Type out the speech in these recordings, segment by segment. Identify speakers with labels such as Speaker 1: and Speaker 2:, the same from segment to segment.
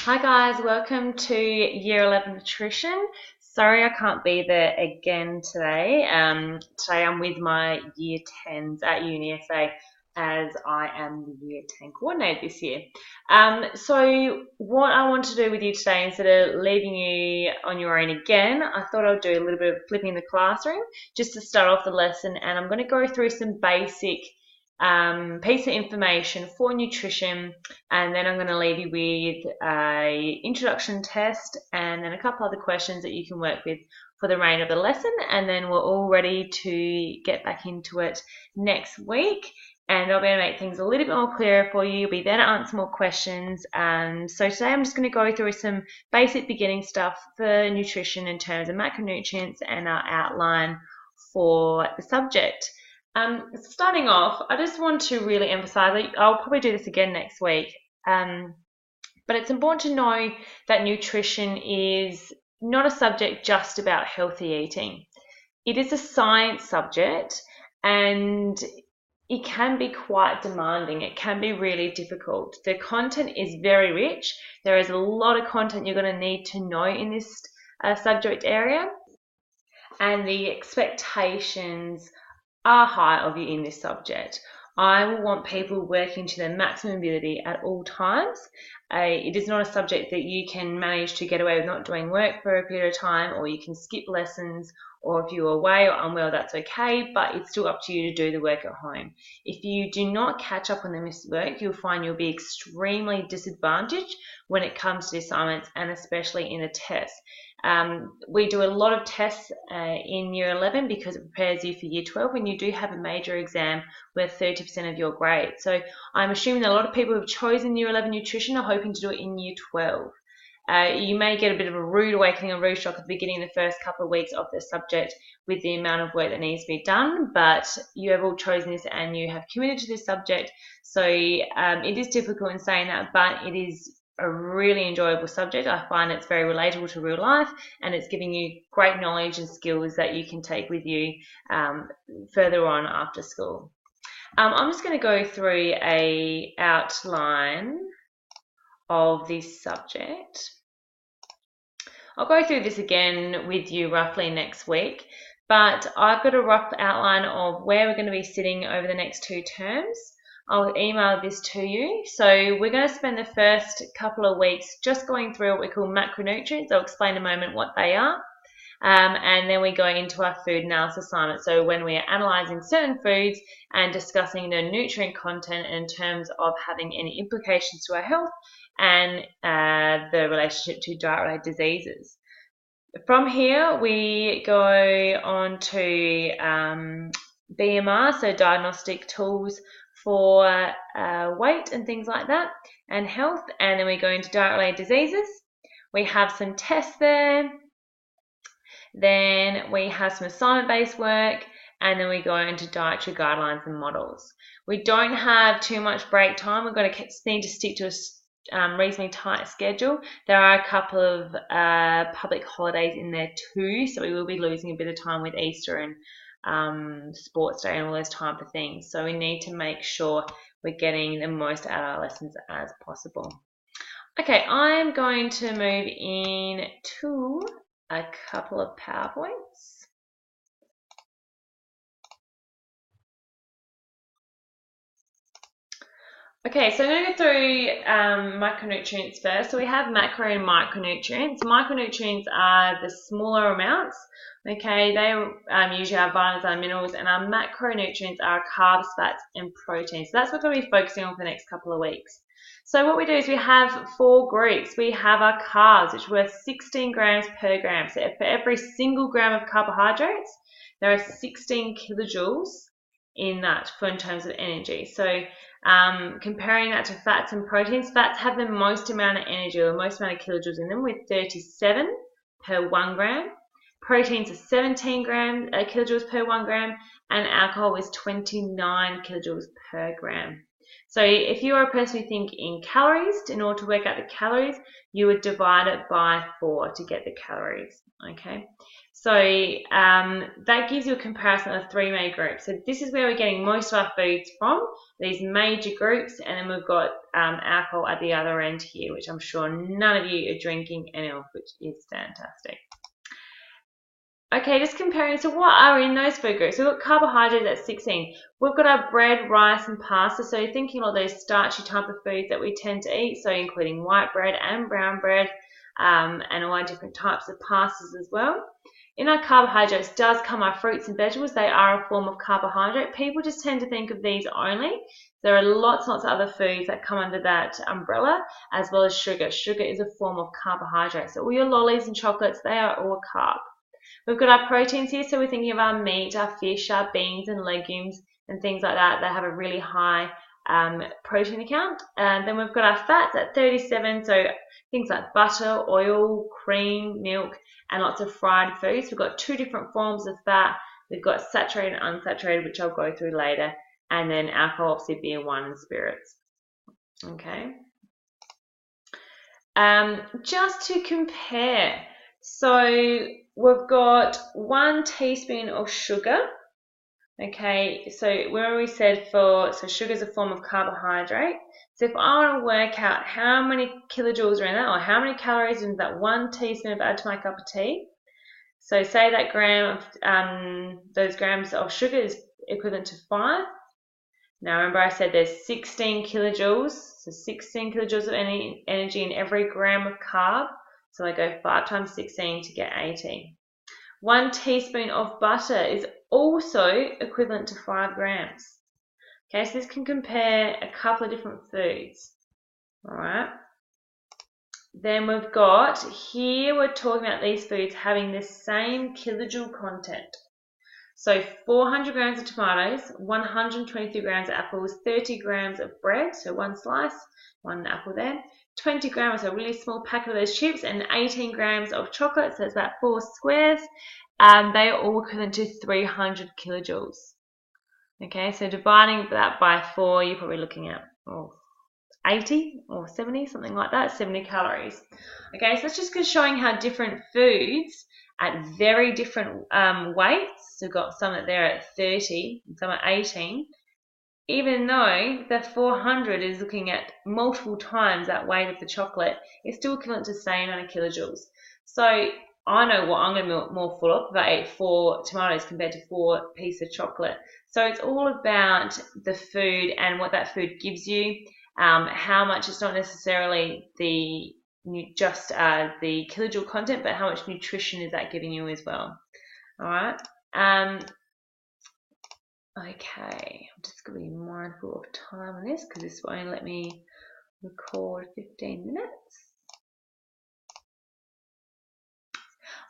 Speaker 1: Hi guys, welcome to Year 11 Nutrition. Sorry I can't be there again today. Today I'm with my Year 10s at UniSA as I am the Year 10 coordinator this year. So what I want to do with you today, instead of leaving you on your own again, I thought I'd do a little bit of flipping the classroom just to start off the lesson, and I'm going to go through some basic piece of information for nutrition, and then I'm going to leave you with a introduction test and then a couple other questions that you can work with for the remainder of the lesson, and then we're all ready to get back into it next week, and I'll be able to make things a little bit more clearer for you. You'll be there to answer more questions. So today I'm just going to go through some basic beginning stuff for nutrition in terms of macronutrients and our outline for the subject. Starting off, I just want to really emphasize that I'll probably do this again next week, but it's important to know that nutrition is not a subject just about healthy eating. It is a science subject, and it can be quite demanding. It can be really difficult. The content is very rich. There is a lot of content you're going to need to know in this subject area, and the expectations are high of you in this subject. I will want people working to their maximum ability at all times. It is not a subject that you can manage to get away with not doing work for a period of time, or you can skip lessons, or if you're away or unwell, that's okay, but it's still up to you to do the work at home. If you do not catch up on the missed work, you'll find you'll be extremely disadvantaged when it comes to the assignments, and especially in the tests. We do a lot of tests in Year 11 because it prepares you for Year 12 when you do have a major exam with 30% of your grade. So I'm assuming that a lot of people who have chosen Year 11 nutrition are hoping to do it in Year 12. You may get a bit of a rude awakening or rude shock at the beginning of the first couple of weeks of the subject with the amount of work that needs to be done, but you have all chosen this and you have committed to this subject. So it is difficult in saying that, but it is a really enjoyable subject. I find it's very relatable to real life, and it's giving you great knowledge and skills that you can take with you further on after school. I'm just going to go through an outline of this subject. I'll go through this again with you roughly next week, but I've got a rough outline of where we're going to be sitting over the next 2 terms. I'll email this to you. So we're going to spend the first couple of weeks just going through what we call macronutrients. I'll explain in a moment what they are. And then we go into our food analysis assignment. So when we are analysing certain foods and discussing the nutrient content in terms of having any implications to our health and the relationship to diet-related diseases. From here, we go on to BMR, so diagnostic tools for weight and things like that, and health, and then we go into diet-related diseases. We have some tests there, then we have some assignment-based work, and then we go into dietary guidelines and models. We don't have too much break time. We're going to need to stick to a reasonably tight schedule. There are a couple of public holidays in there too, so we will be losing a bit of time with Easter and sports day and all those type of things. So we need to make sure we're getting the most out of our lessons as possible. Okay, I'm going to move in to a couple of PowerPoints. Okay, so I'm going to go through micronutrients first. So we have macro and micronutrients. Micronutrients are the smaller amounts. Okay, they usually are vitamins and minerals, and our macronutrients are carbs, fats, and proteins. So that's what we'll be focusing on for the next couple of weeks. So what we do is we have 4 groups. We have our carbs, which are worth 16 grams per gram. So for every single gram of carbohydrates, there are 16 kilojoules in that in terms of energy. So comparing that to fats and proteins, fats have the most amount of energy, or the most amount of kilojoules in them, with 37 per 1 gram. Proteins are 17 kilojoules per 1 gram, and alcohol is 29 kilojoules per gram. So if you are a person who think in calories, in order to work out the calories, you would divide it by 4 to get the calories, okay? So that gives you a comparison of 3 main groups. So this is where we're getting most of our foods from, these major groups, and then we've got alcohol at the other end here, which I'm sure none of you are drinking any of, which is fantastic. Okay, just comparing, so what are in those food groups? We've got carbohydrates at 16. We've got our bread, rice, and pasta. So you're thinking of those starchy type of foods that we tend to eat, so including white bread and brown bread, and all our different types of pastas as well. In our carbohydrates does come our fruits and vegetables. They are a form of carbohydrate. People just tend to think of these only. There are lots and lots of other foods that come under that umbrella, as well as sugar. Sugar is a form of carbohydrate. So all your lollies and chocolates, they are all carb. We've got our proteins here, so we're thinking of our meat, our fish, our beans and legumes and things like that. They have a really high protein account. And then we've got our fats at 37, so things like butter, oil, cream, milk, and lots of fried foods. We've got 2 different forms of fat. We've got saturated and unsaturated, which I'll go through later, and then alcohol, obviously beer, wine, and spirits. Okay. Just to compare, so we've got 1 teaspoon of sugar. Okay, so where we said so sugar is a form of carbohydrate. So if I want to work out how many kilojoules are in that, or how many calories in that 1 teaspoon of add to my cup of tea, so say that those grams of sugar is equivalent to 5. Now remember I said there's 16 kilojoules, so 16 kilojoules of energy in every gram of carb. So I go 5 times 16 to get 18. 1 teaspoon of butter is also equivalent to 5 grams. Okay, so this can compare a couple of different foods. All right. Then we've got here, we're talking about these foods having the same kilojoule content. So 400 grams of tomatoes, 123 grams of apples, 30 grams of bread, so 1 slice, 1 apple there, 20 grams, so a really small packet of those chips, and 18 grams of chocolate, so it's about 4 squares. They are all equivalent to 300 kilojoules. Okay, so dividing that by 4, you're probably looking at 80 or 70, something like that, 70 calories. Okay, so it's just showing how different foods at very different weights, so we've got some that there at 30 and some at 18, even though the 400 is looking at multiple times that weight of the chocolate, it's still equivalent to the same amount of kilojoules. So I know what I'm going to be more full of if I ate 4 tomatoes compared to 4 pieces of chocolate. So it's all about the food and what that food gives you, how much. It's not necessarily just the kilojoule content, but how much nutrition is that giving you as well. All right. Okay, I'm just going to be mindful of time on this because this will only let me record 15 minutes.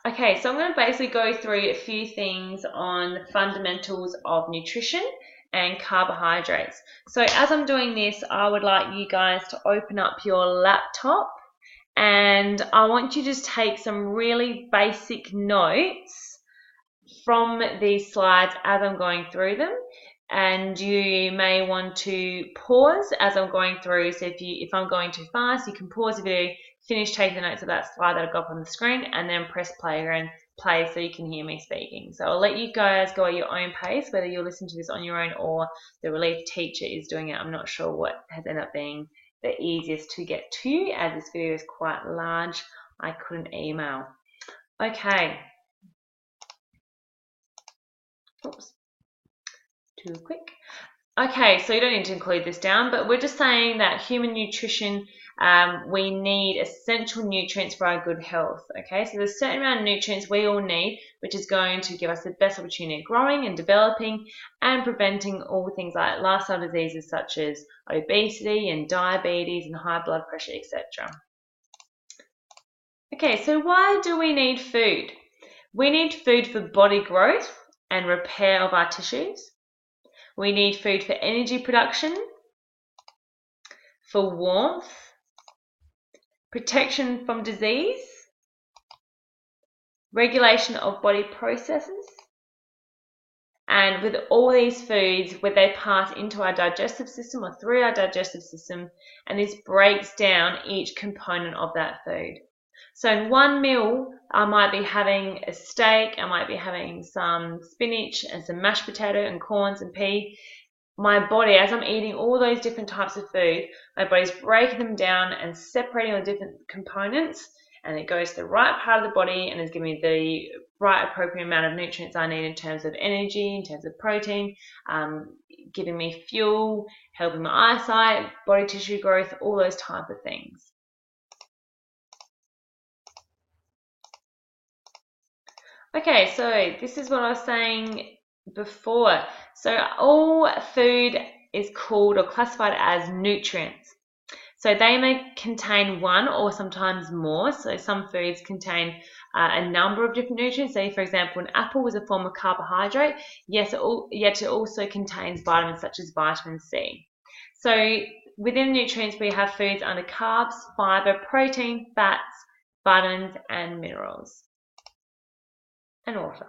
Speaker 1: Okay, so I'm going to basically go through a few things on the fundamentals of nutrition and carbohydrates. So as I'm doing this, I would like you guys to open up your laptop, and I want you to just take some really basic notes from these slides as I'm going through them. And you may want to pause as I'm going through. So if I'm going too fast, you can pause the video, finish taking the notes of that slide that'll go up on the screen, and then press play so you can hear me speaking. So I'll let you guys go at your own pace, whether you'll listen to this on your own or the relief teacher is doing it. I'm not sure what has ended up being the easiest to get to, as this video is quite large. I couldn't email. Okay. Oops. Too quick. Okay, so you don't need to include this down, but we're just saying that human nutrition, we need essential nutrients for our good health. Okay, so there's a certain amount of nutrients we all need, which is going to give us the best opportunity of growing and developing and preventing all things like lifestyle diseases such as obesity and diabetes and high blood pressure, etc. Okay, so why do we need food? We need food for body growth and repair of our tissues. We need food for energy production, for warmth, protection from disease, regulation of body processes, And with all these foods, where they pass into our digestive system or through our digestive system, and this breaks down each component of that food. So in one meal, I might be having a steak, I might be having some spinach and some mashed potato and corns and pea. My body, as I'm eating all those different types of food, my body's breaking them down and separating all the different components, and it goes to the right part of the body and is giving me the right appropriate amount of nutrients I need in terms of energy, in terms of protein, giving me fuel, helping my eyesight, body tissue growth, all those type of things. Okay, so this is what I was saying before. So all food is called or classified as nutrients. So they may contain one or sometimes more. So some foods contain a number of different nutrients. Say, for example, an apple is a form of carbohydrate. Yes, yet it also contains vitamins such as vitamin C. So within nutrients, we have foods under carbs, fiber, protein, fats, vitamins, and minerals, and water.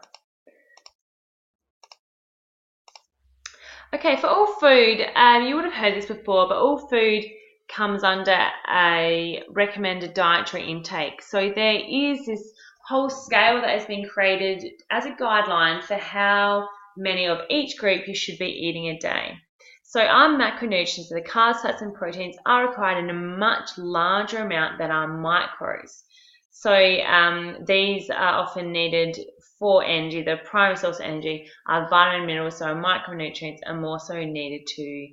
Speaker 1: Okay, for all food, you would have heard this before, but all food comes under a recommended dietary intake. So there is this whole scale that has been created as a guideline for how many of each group you should be eating a day. So our macronutrients, the carbs, fats, and proteins, are required in a much larger amount than our macros. So these are often needed for energy. The primary source of energy are vitamin and minerals, so micronutrients are more so needed to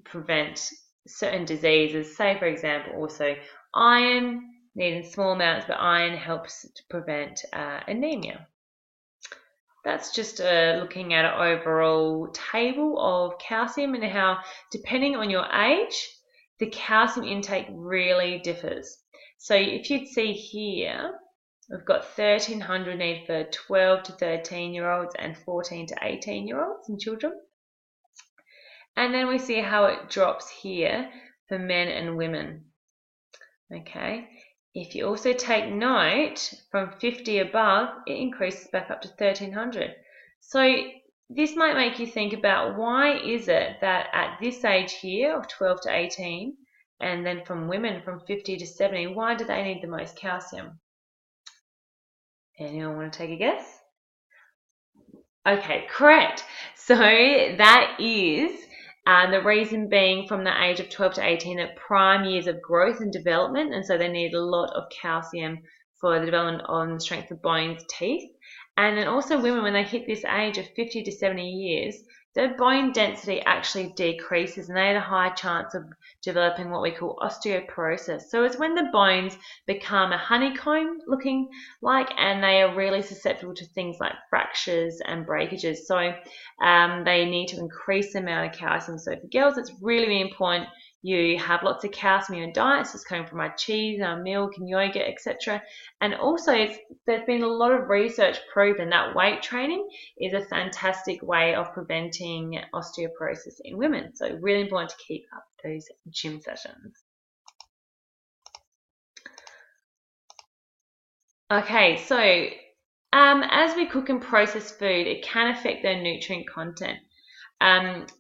Speaker 1: prevent certain diseases. Say, for example, also iron, needed in small amounts, but iron helps to prevent anemia. That's just looking at an overall table of calcium and how, depending on your age, the calcium intake really differs. So if you'd see here, we've got 1300 need for 12 to 13-year-olds and 14 to 18-year-olds and children. And then we see how it drops here for men and women. Okay. If you also take note, from 50 above, it increases back up to 1300. So this might make you think about, why is it that at this age here of 12 to 18, and then from women from 50 to 70, why do they need the most calcium? Anyone want to take a guess? Okay, correct. So that is the reason being, from the age of 12 to 18, at prime years of growth and development, and so they need a lot of calcium for the development of strength of bones, teeth. And then also women, when they hit this age of 50 to 70 years, their bone density actually decreases and they have a high chance of developing what we call osteoporosis. So it's when the bones become a honeycomb looking like, and they are really susceptible to things like fractures and breakages. So they need to increase the amount of calcium. So for girls, it's really, really important you have lots of calcium in your diet. So it's coming from our cheese, our milk and yogurt, etc. And also there's been a lot of research proven that weight training is a fantastic way of preventing osteoporosis in women. So really important to keep up those gym sessions. Okay, so as we cook and process food, it can affect their nutrient content.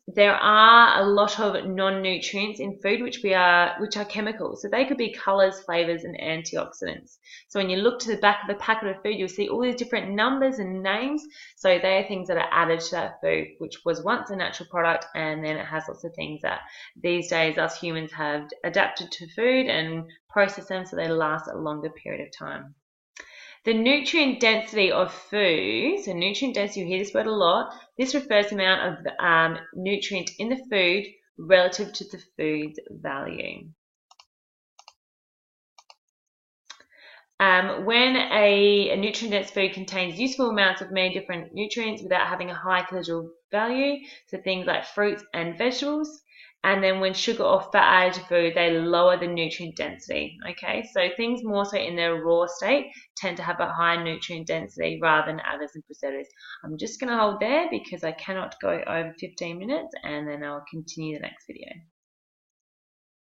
Speaker 1: There are a lot of non-nutrients in food which are chemicals. So they could be colors, flavors, and antioxidants. So when you look to the back of the packet of food, you'll see all these different numbers and names. So they are things that are added to that food, which was once a natural product, and then it has lots of things that these days us humans have adapted to food and processed them so they last a longer period of time. The nutrient density of food, so nutrient density, you hear this word a lot. This refers to the amount of nutrient in the food relative to the food's value. When a nutrient-dense food contains useful amounts of many different nutrients without having a high caloric value, so things like fruits and vegetables, and then when sugar or fat added to food, they lower the nutrient density. Okay, so things more so in their raw state tend to have a higher nutrient density rather than additives and preservatives. I'm just going to hold there because I cannot go over 15 minutes, and then I'll continue the next video.